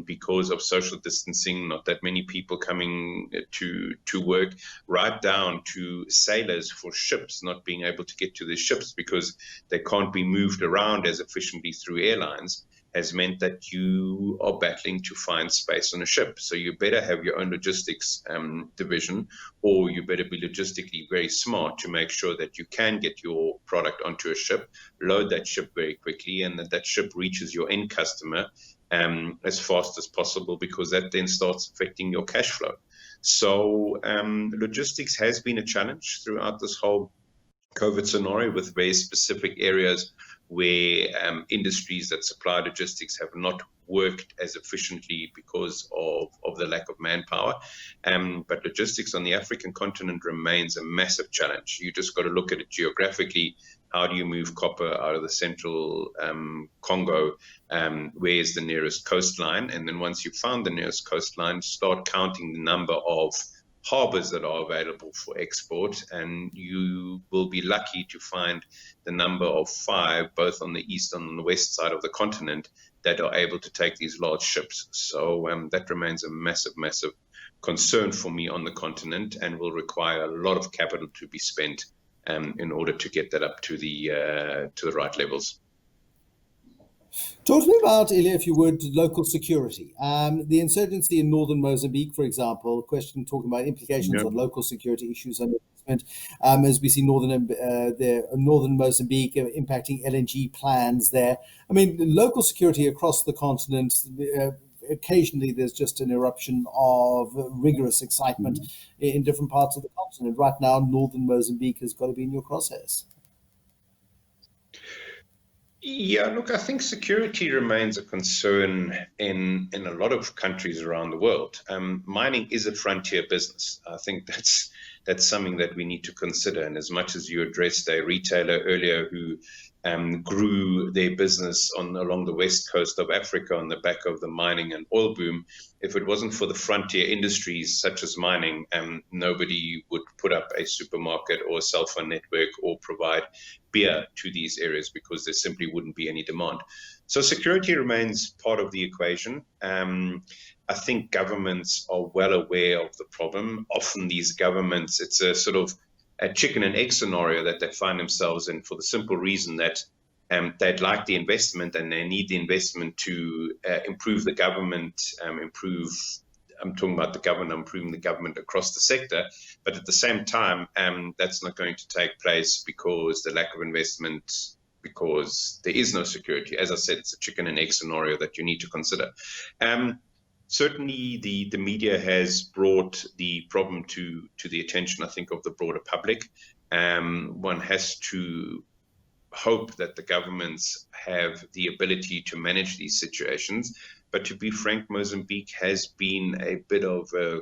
because of social distancing, not that many people coming to work, right down to sailors for ships not being able to get to their ships because they can't be moved around as efficiently through airlines, has meant that you are battling to find space on a ship. So you better have your own logistics division, or you better be logistically very smart to make sure that you can get your product onto a ship, load that ship very quickly, and that ship reaches your end customer as fast as possible, because that then starts affecting your cash flow. So logistics has been a challenge throughout this whole COVID scenario, with very specific areas where industries that supply logistics have not worked as efficiently because of the lack of manpower. But logistics on the African continent remains a massive challenge. You just got to look at it geographically. How do you move copper out of the central Congo? Where is the nearest coastline? And then once you've found the nearest coastline, start counting the number of harbors that are available for export, and you will be lucky to find the number of 5, both on the east and on the west side of the continent, that are able to take these large ships. So that remains a massive, massive concern for me on the continent, and will require a lot of capital to be spent in order to get that up to the right levels. Talk to me about, Ilya, if you would, local security. The insurgency in northern Mozambique, for example, talking about implications on local security issues and investment, as we see northern Mozambique impacting LNG plans there. I mean, local security across the continent, occasionally there's just an eruption of rigorous excitement in different parts of the continent. Right now, northern Mozambique has got to be in your crosshairs. Yeah, look, I think security remains a concern in a lot of countries around the world. Mining is a frontier business. I think that's something that we need to consider. And as much as you addressed a retailer earlier who grew their business along the west coast of Africa on the back of the mining and oil boom, if it wasn't for the frontier industries such as mining, nobody would put up a supermarket or a cell phone network or provide beer to these areas, because there simply wouldn't be any demand. So security remains part of the equation. I think governments are well aware of the problem. Often these governments, it's a sort of a chicken and egg scenario that they find themselves in, for the simple reason that they'd like the investment and they need the investment to improve the government, I'm talking about the government, improving the government across the sector. But at the same time, that's not going to take place because the lack of investment, because there is no security. As I said, it's a chicken and egg scenario that you need to consider. Certainly, the media has brought the problem to the attention, I think, of the broader public. One has to hope that the governments have the ability to manage these situations. But to be frank, Mozambique has been a bit of a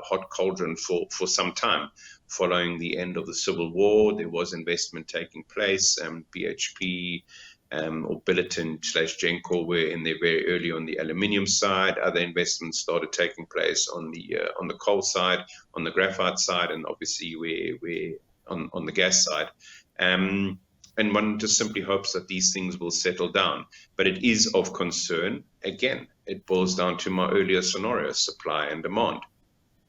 hot cauldron for some time. Following the end of the civil war, there was investment taking place. BHP or Billiton/Gencor were in there very early on the aluminium side. Other investments started taking place on the coal side, on the graphite side, and obviously we're on the gas side. And one just simply hopes that these things will settle down. But it is of concern. Again, it boils down to my earlier scenario, supply and demand.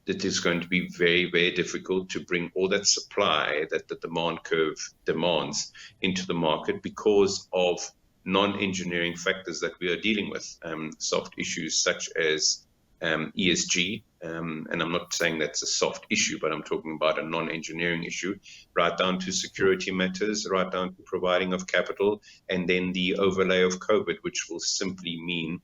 It is going to be very, very difficult to bring all that supply that the demand curve demands into the market because of non-engineering factors that we are dealing with. Soft issues such as ESG, and I'm not saying that's a soft issue, but I'm talking about a non-engineering issue, right down to security matters, right down to providing of capital, and then the overlay of COVID, which will simply mean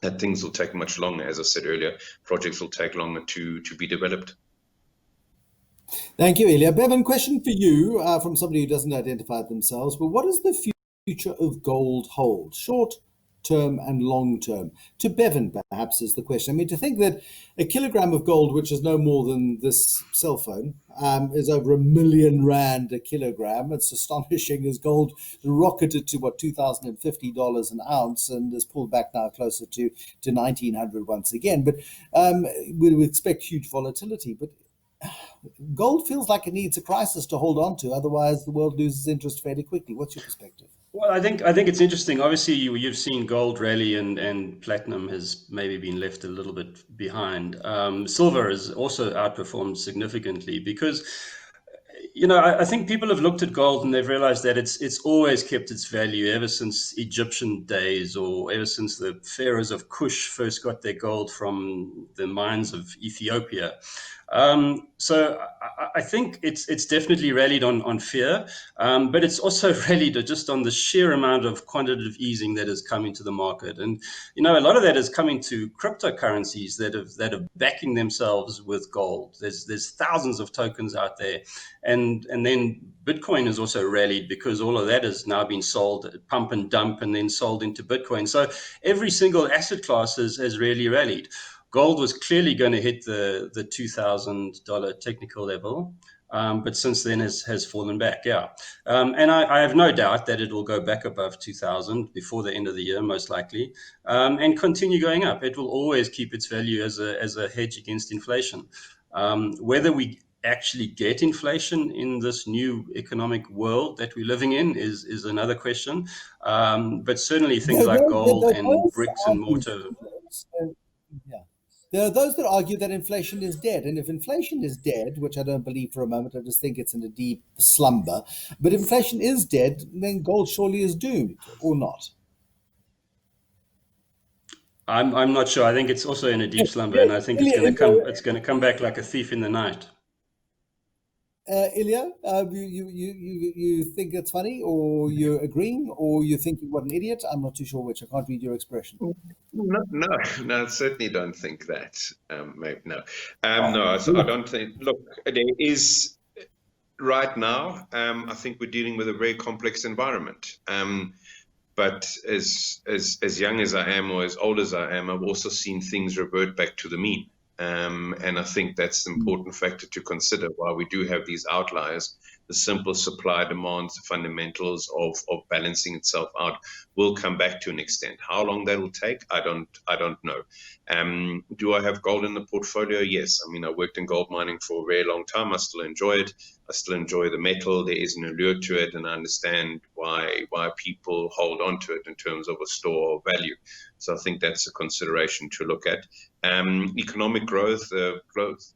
that things will take much longer. As I said earlier, projects will take longer to be developed. Thank you, Ilya. Bevan, question for you from somebody who doesn't identify themselves, but what does the future of gold hold, short term and long term? To Bevan, perhaps, is the question. I mean, to think that a kilogram of gold, which is no more than this cell phone, is over R1 million a kilogram. It's astonishing as gold rocketed to what, $2,050 an ounce, and has pulled back now closer to 1,900 once again. But we would expect huge volatility. But gold feels like it needs a crisis to hold on to, otherwise the world loses interest fairly quickly. What's your perspective? Well, I think it's interesting. Obviously, you've seen gold rally, and platinum has maybe been left a little bit behind. Silver has also outperformed significantly because, I think people have looked at gold and they've realized that it's always kept its value ever since Egyptian days, or ever since the pharaohs of Kush first got their gold from the mines of Ethiopia. So I think it's definitely rallied on fear, but it's also rallied just on the sheer amount of quantitative easing that has come into the market. And a lot of that is coming to cryptocurrencies that are backing themselves with gold. There's thousands of tokens out there, and then Bitcoin has also rallied because all of that has now been sold at pump and dump and then sold into Bitcoin. So every single asset class has really rallied. Gold was clearly going to hit the $2,000 technical level, but since then has fallen back. Yeah, and I have no doubt that it will go back above 2,000 before the end of the year, most likely, and continue going up. It will always keep its value as a hedge against inflation. Whether we actually get inflation in this new economic world that we're living in is another question. But certainly things like gold and bricks and mortar. Yeah. There are those that argue that inflation is dead. And if inflation is dead, which I don't believe for a moment, I just think it's in a deep slumber. But if inflation is dead, then gold surely is doomed, or not? I'm not sure. I think it's also in a deep slumber, and I think it's going to come back like a thief in the night. Ilya, you think it's funny, or you're agreeing, or you're thinking what an idiot? I'm not too sure which. I can't read your expression. No, I certainly don't think that. Maybe no. No, I don't think. Look, there is right now. I think we're dealing with a very complex environment. But as young as I am, or as old as I am, I've also seen things revert back to the mean. And I think that's an important factor to consider while we do have these outliers. The simple supply demands, the fundamentals of balancing itself out will come back to an extent. How long that will take, I don't know. Do I have gold in the portfolio? Yes. I mean, I worked in gold mining for a very long time. I still enjoy it. I still enjoy the metal. There is an allure to it, and I understand why people hold on to it in terms of a store of value. So I think that's a consideration to look at. Economic growth,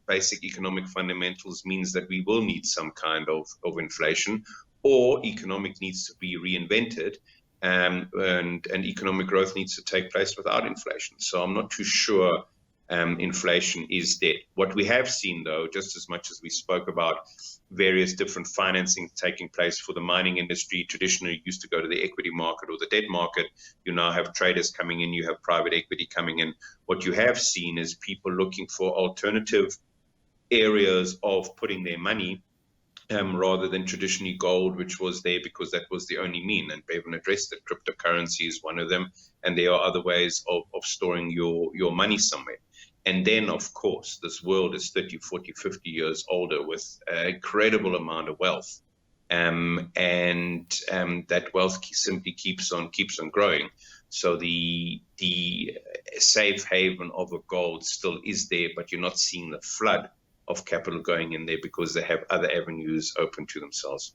basic economic fundamentals means that we will need some kind of inflation, or economic needs to be reinvented, and economic growth needs to take place without inflation. So I'm not too sure inflation is dead. What we have seen, though, just as much as we spoke about various different financing taking place for the mining industry, traditionally used to go to the equity market or the debt market. You now have traders coming in, you have private equity coming in. What you have seen is people looking for alternative areas of putting their money, rather than traditionally gold, which was there because that was the only mean. And Bevan addressed that cryptocurrency is one of them, and there are other ways of storing your money somewhere. And then, of course, this world is 30, 40, 50 years older with an incredible amount of wealth. And that wealth simply keeps on growing. So the safe haven of a gold still is there, but you're not seeing the flood of capital going in there because they have other avenues open to themselves.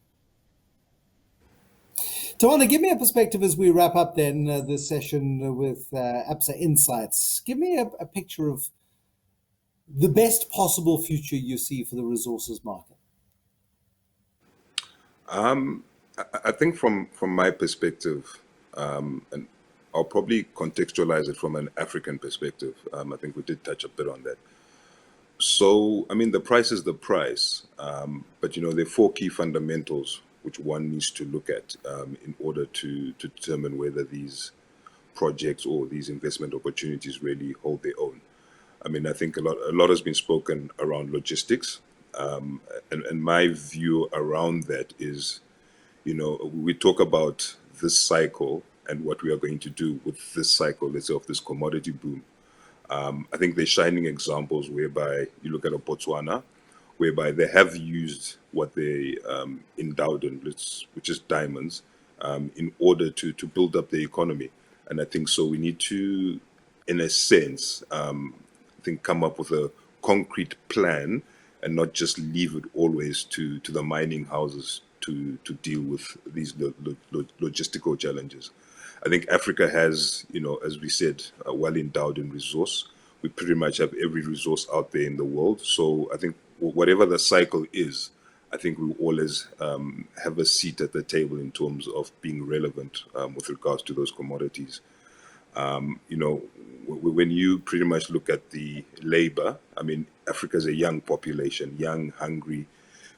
Tawana, give me a perspective as we wrap up then this session with Absa Insights. Give me a picture of the best possible future you see for the resources market. I think from my perspective, and I'll probably contextualize it from an African perspective. I think we did touch a bit on that. So, I mean, the price is the price, but there are four key fundamentals which one needs to look at in order to determine whether these projects or these investment opportunities really hold their own. I mean, I think a lot has been spoken around logistics, and my view around that is, we talk about this cycle and what we are going to do with this cycle, let's say, of this commodity boom. I think there's shining examples whereby you look at a Botswana, whereby they have used what they endowed in, which is diamonds, in order to build up the economy. And I think so we need to, in a sense, I think come up with a concrete plan and not just leave it always to the mining houses to deal with these logistical challenges. I think Africa has, as we said, well endowed in resource. We pretty much have every resource out there in the world. So I think whatever the cycle is, I think we always have a seat at the table in terms of being relevant with regards to those commodities. When you pretty much look at the labor, I mean, Africa is a young population, young, hungry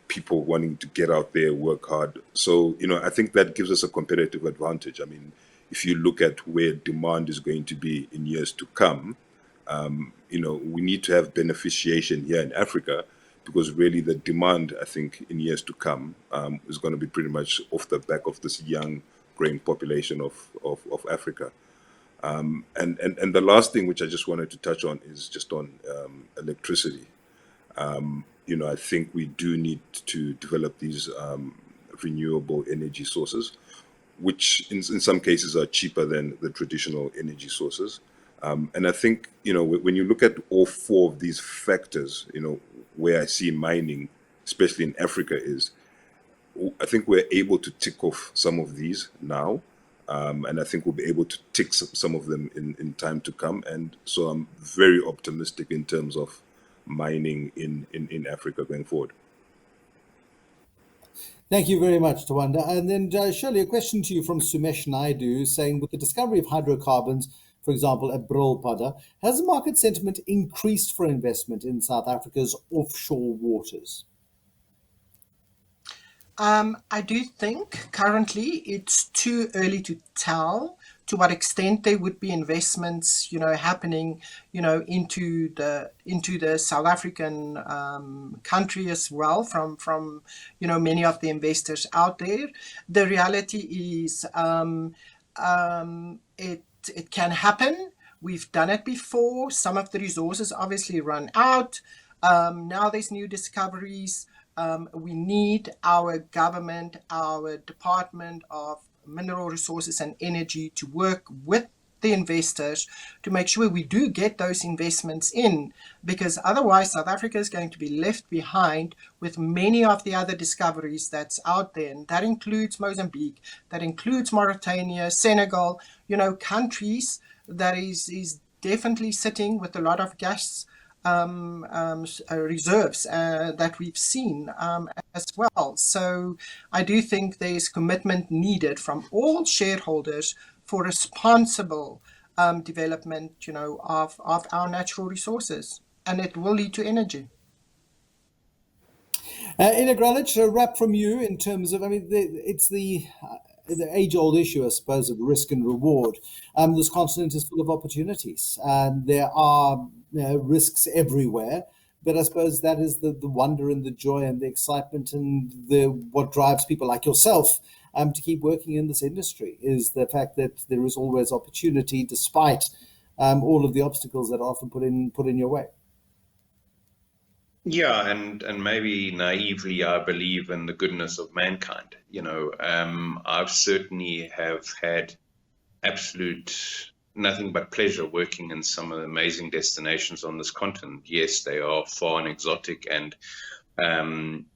people wanting to get out there, work hard. So, I think that gives us a competitive advantage. I mean, if you look at where demand is going to be in years to come, we need to have beneficiation here in Africa, because really the demand, I think, in years to come is going to be pretty much off the back of this young, growing population of Africa. And the last thing which I just wanted to touch on is just on electricity. I think we do need to develop these renewable energy sources, which in some cases are cheaper than the traditional energy sources. And I think, when you look at all four of these factors, where I see mining, especially in Africa, is I think we're able to tick off some of these now. And I think we'll be able to tick some of them in time to come. And so I'm very optimistic in terms of mining in Africa going forward. Thank you very much, Tawanda. And then, Shirley, a question to you from Sumesh Naidu, saying, with the discovery of hydrocarbons, for example, at Brulpadda, has the market sentiment increased for investment in South Africa's offshore waters? I do think currently it's too early to tell to what extent there would be investments, happening, into the South African country as well from many of the investors out there. The reality is, it can happen. We've done it before. Some of the resources obviously run out. Now there's new discoveries. We need our government, our Department of Mineral Resources and Energy to work with the investors to make sure we do get those investments in, because otherwise South Africa is going to be left behind with many of the other discoveries that's out there. And that includes Mozambique, that includes Mauritania, Senegal, countries that is definitely sitting with a lot of gas reserves that we've seen as well. So I do think there's commitment needed from all shareholders for responsible development, of our natural resources, and it will lead to energy. Ina Gralic, a wrap from you in terms of, it's the age-old issue, I suppose, of risk and reward. This continent is full of opportunities, and there are risks everywhere. But I suppose that is the wonder and the joy and the excitement and what drives people like yourself to keep working in this industry, is the fact that there is always opportunity despite all of the obstacles that are often put in your way. Yeah, and maybe naively, I believe in the goodness of mankind. I've certainly have had absolute nothing but pleasure working in some of the amazing destinations on this continent. Yes, they are far and exotic, and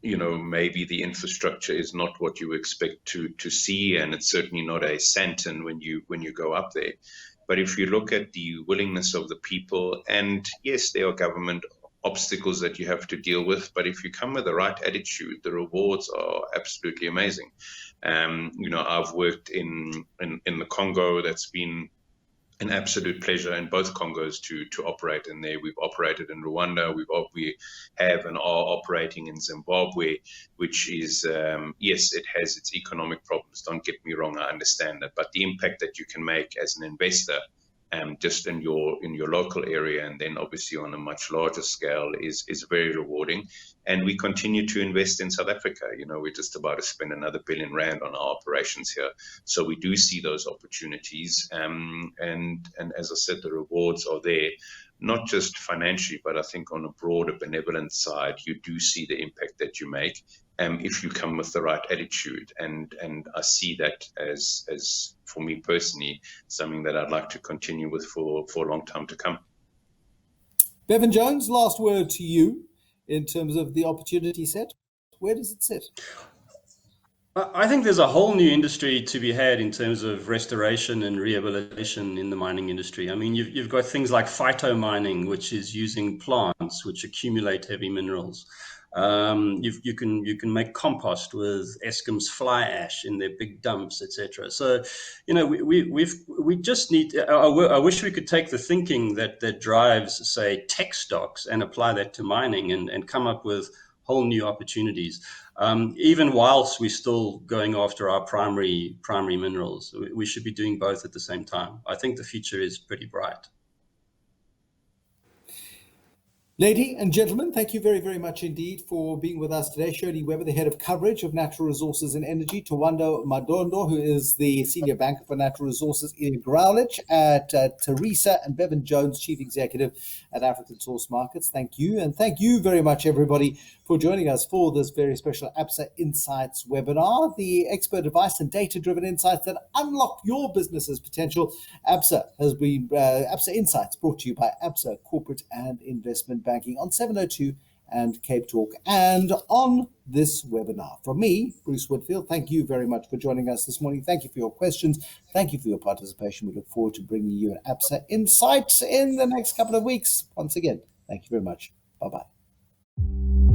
maybe the infrastructure is not what you expect to see, and it's certainly not a Santon when you go up there. But if you look at the willingness of the people, and yes, there are government obstacles that you have to deal with, but if you come with the right attitude, the rewards are absolutely amazing. I've worked in the Congo. That's been an absolute pleasure in both Congos to operate in there. We've operated in Rwanda. We have and are operating in Zimbabwe, which is yes, it has its economic problems. Don't get me wrong, I understand that, but the impact that you can make as an investor, just in your local area, and then obviously on a much larger scale, is very rewarding. And we continue to invest in South Africa. We're just about to spend another R1 billion on our operations here, so we do see those opportunities. And as I said, the rewards are there, not just financially, but I think on a broader benevolent side, you do see the impact that you make if you come with the right attitude. And I see that as for me personally, something that I'd like to continue with for a long time to come. Bevan Jones, last word to you in terms of the opportunity set. Where does it sit? I think there's a whole new industry to be had in terms of restoration and rehabilitation in the mining industry. I mean, you've got things like phytomining, which is using plants which accumulate heavy minerals. You can make compost with Eskom's fly ash in their big dumps, etc. So, we just need. I wish we could take the thinking that drives, say, tech stocks and apply that to mining and come up with whole new opportunities. Even whilst we're still going after our primary minerals, we should be doing both at the same time. I think the future is pretty bright. Ladies and gentlemen, thank you very, very much indeed for being with us today. Shirley Weber, the head of coverage of natural resources and energy, Tawando Madondo, who is the senior banker for natural resources, Ian Growlich at Teresa, and Bevan Jones, chief executive at African Source Markets. Thank you. And thank you very much, everybody, for joining us for this very special Absa Insights webinar, the expert advice and data-driven insights that unlock your business's potential. Absa Insights brought to you by Absa Corporate and Investment Banking on 702 and Cape Talk, and on this webinar. From me, Bruce Whitfield, thank you very much for joining us this morning. Thank you for your questions. Thank you for your participation. We look forward to bringing you an Absa Insight in the next couple of weeks. Once again, thank you very much. Bye-bye.